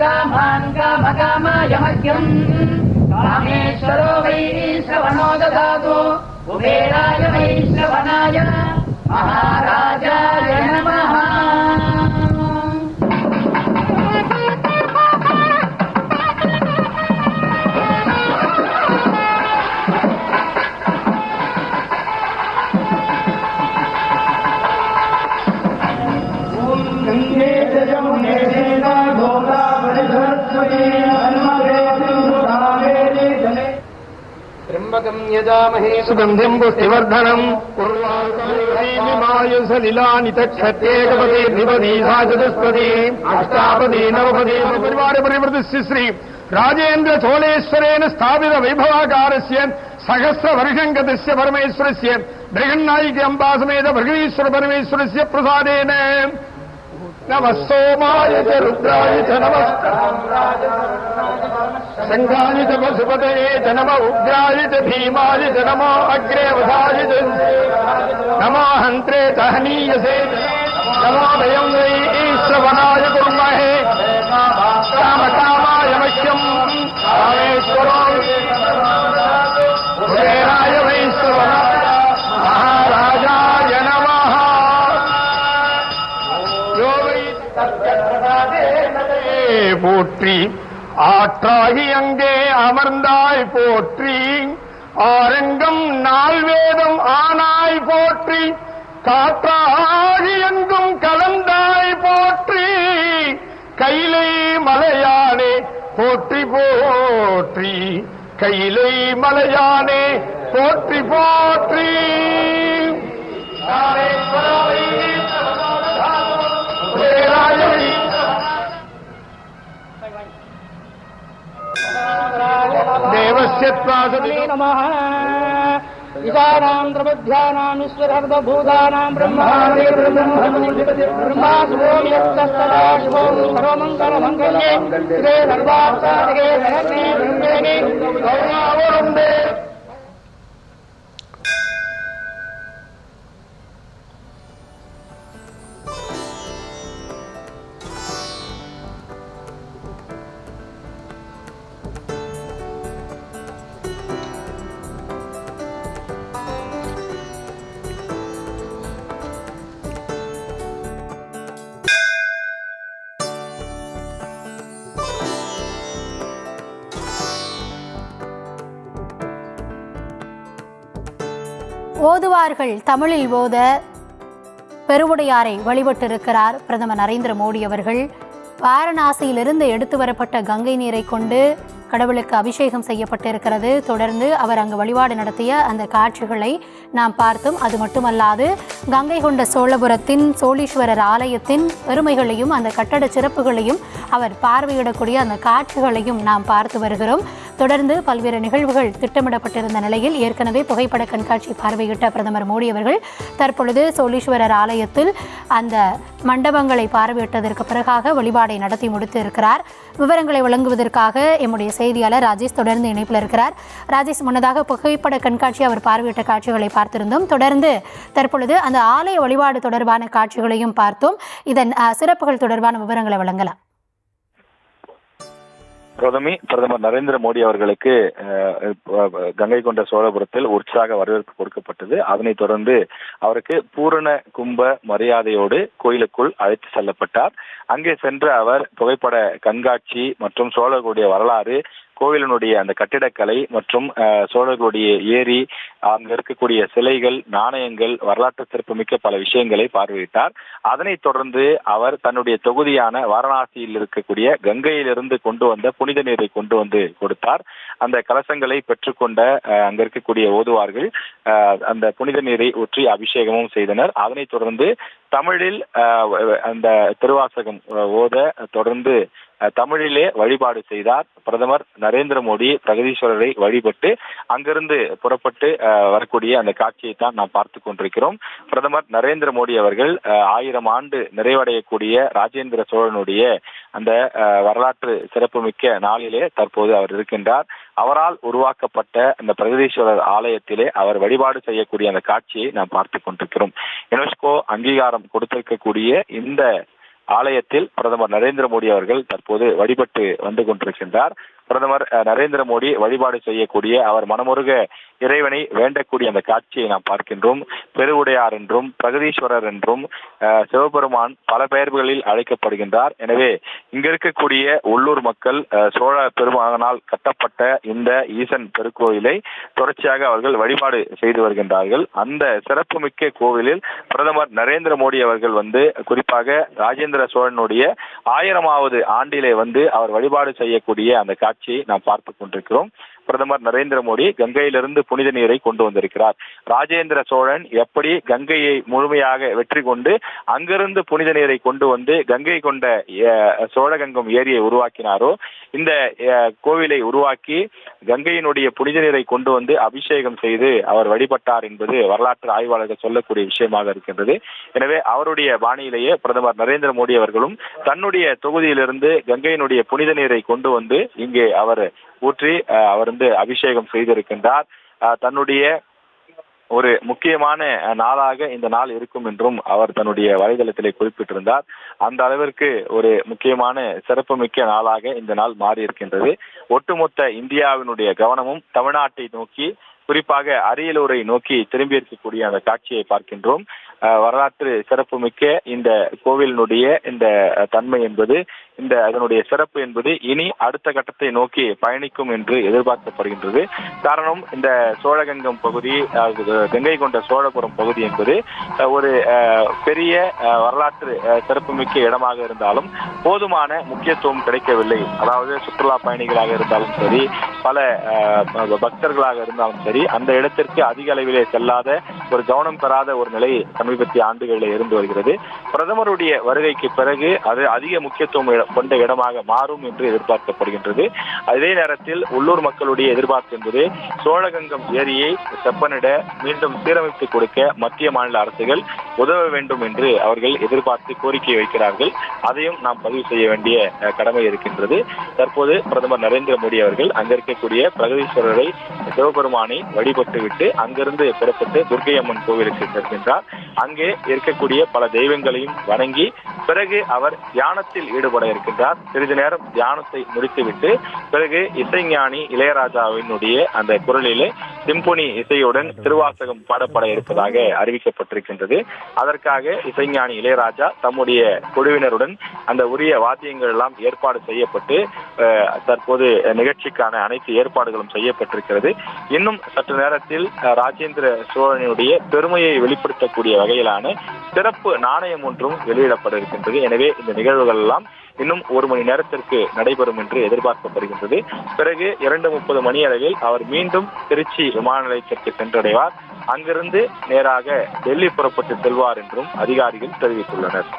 कामान् कामकामाय मह्यम् कामेश्वरो वै श्रवणो ददातु कुबेराय वै श्रवणाय महाराजाय नमः। त्र्यम्बकं यजामहे सुगन्धिं पुष्टिवर्धनम् उर्वारुकमिलानितक्षत्येकपदे अष्टापदी नवपदी परिवार परिवृतस्य श्री राजेन्द्र चोलेश्वरेण स्थापित वैभवाकारस्य सहस्रवर्षङ्गतस्य परमेश्वरस्य बृहन्नायिकी अम्बासमेत भृगीश्वर परमेश्वरस्य प्रसादेन नमः सोमाय च रुद्राय च नमः शङ्खाय च पशुपतये च नमः उग्राय च भीमाय च नमो अग्रे वधाय च नमो हन्त्रे च हनीयसे नमो वयं वै श्रवणाय कुर्महे कामकामाय मह्यम् कामेश्वरो कुबेराय वै श्रवणाय महाराजाय नमः। போற்றி ஆற்றாகி அங்கே அமர்ந்தாய் போற்றி ஆரங்கம் நால்வேதம் ஆனாய் போற்றி காற்றாகி எங்கும் கலந்தாய் போற்றி கைலை மலையானே போற்றி போற்றி கைலை மலையானே போற்றி போற்றி देवस्य नमः। ईशानां प्रबुद्ध्यानां विश्वसर्वभूतानां ब्रह्माणि ब्रह्मा शुभोऽस्तदा शुभो सर्वमङ्गलमङ्गल्ये श्री सर्वार्थसाधके शरण्ये ब्रह्मणे गौरावरुन्दे। ஓதுவார்கள் தமிழில் ஓத பெருவுடையாரை வழிபட்டிருக்கிறார் பிரதமர் நரேந்திர மோடி அவர்கள். வாரணாசியிலிருந்து எடுத்து வரப்பட்ட கங்கை நீரை கொண்டு கடவுளுக்கு அபிஷேகம் செய்யப்பட்டிருக்கிறது. தொடர்ந்து அவர் அங்கு வழிபாடு நடத்திய அந்த காட்சிகளை நாம் பார்த்தோம். அது மட்டுமல்லாது கங்கை கொண்ட சோழபுரத்தின் சோழீஸ்வரர் ஆலயத்தின் பெருமைகளையும் அந்த கட்டட சிறப்புகளையும் அவர் பார்வையிடக்கூடிய அந்த காட்சிகளையும் நாம் பார்த்து வருகிறோம். தொடர்ந்து பல்வேறு நிகழ்வுகள் திட்டமிடப்பட்டிருந்த நிலையில் ஏற்கனவே புகைப்பட கண்காட்சி பார்வையிட்ட பிரதமர் மோடி அவர்கள் தற்பொழுது சோழீஸ்வரர் ஆலயத்தில் அந்த மண்டபங்களை பார்வையிட்டதற்கு பிறகாக வழிபாடை நடத்தி முடித்து இருக்கிறார். விவரங்களை வழங்குவதற்காக எம்முடைய செய்தியாளர் ராஜேஷ் தொடர்ந்து இணைப்பில் இருக்கிறார். ராஜேஷ், முன்னதாக புகைப்பட கண்காட்சி அவர் பார்வையிட்ட காட்சிகளை பார்த்திருந்தோம். தொடர்ந்து தற்பொழுது அந்த ஆலய வழிபாடு தொடர்பான காட்சிகளையும் பார்த்தோம். இதன் சிறப்புகள் தொடர்பான விவரங்களை வழங்கலாம். பிரதமர் நரேந்திர மோடி அவர்களுக்கு கங்கை கொண்ட சோழபுரத்தில் உற்சாக வரவேற்பு கொடுக்கப்பட்டது. அதனைத் தொடர்ந்து அவருக்கு பூரண கும்ப மரியாதையோடு கோயிலுக்குள் அழைத்து செல்லப்பட்டார். அங்கே சென்று அவர் புகைப்பட கண்காட்சி மற்றும் சோழர்களுடைய வரலாறு, கோவிலினுடைய அந்த கட்டிடக்கலை மற்றும் சோழர்களுடைய ஏரி, அங்க இருக்கக்கூடிய சிலைகள், நாணயங்கள், வரலாற்று சிறப்புமிக்க பல விஷயங்களை பார்வையிட்டார். அதனைத் தொடர்ந்து அவர் தன்னுடைய தொகுதியான வாரணாசியில் இருக்கக்கூடிய கங்கையிலிருந்து கொண்டு வந்த புனித நீரை கொண்டு வந்து கொடுத்தார். அந்த கலசங்களை பெற்றுக்கொண்ட அங்க இருக்கக்கூடிய ஓதுவார்கள் அந்த புனித நீரை ஊற்றி அபிஷேகமும் செய்தனர். அதனைத் தொடர்ந்து தமிழில் அந்த திருவாசகம் ஓத தொடர்ந்து தமிழிலே வழிபாடு செய்தார். பிரதமர் நரேந்திர மோடி பிரகதீஸ்வரரை வழிபட்டு அங்கிருந்து புறப்பட்டு வரக்கூடிய அந்த காட்சியை தான் நாம் பார்த்து கொண்டிருக்கிறோம். பிரதமர் நரேந்திர மோடி அவர்கள் 1000 ஆண்டு நிறைவடையக்கூடிய ராஜேந்திர சோழனுடைய அந்த வரலாற்று சிறப்புமிக்க நாளிலே தற்போது அவர் இருக்கின்றார். அவரால் உருவாக்கப்பட்ட அந்த பிரகதீஸ்வரர் ஆலயத்திலே அவர் வழிபாடு செய்யக்கூடிய அந்த காட்சியை நாம் பார்த்து கொண்டிருக்கிறோம். யுனெஸ்கோ அங்கீகாரம் கொடுத்திருக்கக்கூடிய இந்த ஆலயத்தில் பிரதமர் நரேந்திர மோடி அவர்கள் தற்போது வழிபட்டு வந்து கொண்டிருக்கின்றார். பிரதமர் நரேந்திர மோடி வழிபாடு செய்யக்கூடிய, அவர் மனமுருக இறைவனை வேண்டக்கூடிய அந்த காட்சியை நாம் பார்க்கின்றோம். பெருவுடையார் என்றும் பிரகதீஸ்வரர் என்றும் சிவபெருமான் பல பெயர்களில் அழைக்கப்படுகின்றார். எனவே இங்க இருக்கக்கூடிய உள்ளூர் மக்கள் சோழ பெருமகனால் கட்டப்பட்ட இந்த ஈசன் திருக்கோயிலை தொடர்ச்சியாக அவர்கள் வழிபாடு செய்து வருகின்றார்கள். அந்த சிறப்புமிக்க கோவிலில் பிரதமர் நரேந்திர மோடி அவர்கள் வந்து குறிப்பாக ராஜேந்திர சோழனுடைய 1000வது ஆண்டிலே வந்து அவர் வழிபாடு செய்யக்கூடிய அந்த காட்சியை நாம் பார்த்து கொண்டிருக்கிறோம். பிரதமர் நரேந்திர மோடி கங்கையிலிருந்து புனித நீரை கொண்டு வந்திருக்கிறார். ராஜேந்திர சோழன் எப்படி கங்கையை முழுமையாக வெற்றி கொண்டு அங்கிருந்து புனித நீரை கொண்டு வந்து கங்கை கொண்ட சோழகங்கம் ஏரியை உருவாக்கினாரோ, இந்த கோவிலை உருவாக்கி கங்கையினுடைய புனித நீரை கொண்டு வந்து அபிஷேகம் செய்து அவர் வழிபட்டார் என்பது வரலாற்று ஆய்வாளர்கள் சொல்லக்கூடிய விஷயமாக இருக்கின்றது. எனவே அவருடைய பாணியிலேயே பிரதமர் நரேந்திர மோடி அவர்களும் தன்னுடைய தொகுதியிலிருந்து கங்கையினுடைய புனித நீரை கொண்டு வந்து இங்கே அவர் ஊற்றி அவர் வந்து அபிஷேகம் செய்திருக்கின்றார். தன்னுடைய ஒரு முக்கியமான நாளாக இந்த நாள் இருக்கும் என்றும் அவர் தன்னுடைய வலைதளத்திலே குறிப்பிட்டிருந்தார். அந்த அளவிற்கு ஒரு முக்கியமான சிறப்புமிக்க நாளாக இந்த நாள் மாறி இருக்கின்றது. ஒட்டுமொத்த இந்தியாவினுடைய கவனமும் தமிழ்நாட்டை நோக்கி, குறிப்பாக அரியலூரை நோக்கி திரும்பி இருக்கக்கூடிய அந்த காட்சியை பார்க்கின்றோம். வரலாற்று சிறப்புமிக்க இந்த கோவிலினுடைய இந்த தன்மை என்பது, அதனுடைய சிறப்பு என்பது இனி அடுத்த கட்டத்தை நோக்கி பயணிக்கும் என்று எதிர்பார்க்கப்படுகின்றது. காரணம், இந்த சோழகங்கம் பகுதி, கங்கை கொண்ட சோழபுரம் பகுதி என்பது ஒரு பெரிய வரலாற்று சிறப்புமிக்க இடமாக இருந்தாலும் போதுமான முக்கியத்துவம் கிடைக்கவில்லை. அதாவது சுற்றுலா பயணிகளாக இருந்தாலும் சரி, பல பக்தர்களாக இருந்தாலும் சரி, அந்த இடத்திற்கு அதிக அளவிலே செல்லாத, ஒரு கவனம் பெறாத ஒரு நிலை சமீபத்திய ஆண்டுகளில் இருந்து வருகிறது. பிரதமருடைய வருகைக்கு பிறகு அது அதிக முக்கியத்துவம் கொண்ட இடமாக மாறும் என்று எதிர்பார்க்கப்படுகின்றது. அதே நேரத்தில் உள்ளூர் மக்களுடைய எதிர்பார்ப்பு என்பது சோழகங்கம் ஏரியை செப்பனிட மீண்டும் சீரமைத்து கொடுக்க மத்திய மாநில அரசுகள் உதவ வேண்டும் என்று அவர்கள் எதிர்பார்த்து கோரிக்கை வைக்கிறார்கள். அதையும் நாம் பதிவு செய்ய வேண்டிய கடமை இருக்கின்றது. தற்போது பிரதமர் நரேந்திர மோடி அவர்கள் அங்க இருக்கக்கூடிய பிரகதீஸ்வரரை, சிவபெருமானை வழிபட்டுவிட்டு அங்கிருந்து புறப்பட்டு துர்க்கை அம்மன் கோவிலுக்கு செல்கின்றார். அங்கே இருக்கக்கூடிய பல தெய்வங்களையும் வணங்கி பிறகு அவர் தியானத்தில் ஈடுபட இருக்கின்றார். சிறிது நேரம் தியானத்தை முடித்துவிட்டு பிறகு இசைஞானி இளையராஜாவினுடைய அந்த குரலிலே சிம்பொனி இசையுடன் திருவாசகம் பாடப்பட இருப்பதாக அறிவிக்கப்பட்டிருக்கின்றது. அதற்காக இசைஞானி இளையராஜா தம்முடைய குழுவினருடன் அந்த உரிய வாத்தியங்கள் எல்லாம் ஏற்பாடு செய்யப்பட்டு தற்போது நிகழ்ச்சிக்கான அனைத்து ஏற்பாடுகளும் செய்யப்பட்டிருக்கிறது. இன்னும் சற்று நேரத்தில் ராஜேந்திர சோழனுடைய பெருமையை வெளிப்படுத்தக்கூடிய வகையிலான சிறப்பு நாணயம் ஒன்றும் வெளியிடப்பட இருக்கின்றது. எனவே இந்த நிகழ்வுகள் எல்லாம் இன்னும் 1 மணி நேரத்திற்கு நடைபெறும் என்று எதிர்பார்க்கப்படுகின்றது. பிறகு 2:30 மணி அளவில் அவர் மீண்டும் திருச்சி விமான நிலையத்திற்கு சென்றடைவார். அங்கிருந்து நேராக டெல்லி புறப்பட்டு செல்வார் என்றும் அதிகாரிகள் தெரிவித்துள்ளனர்.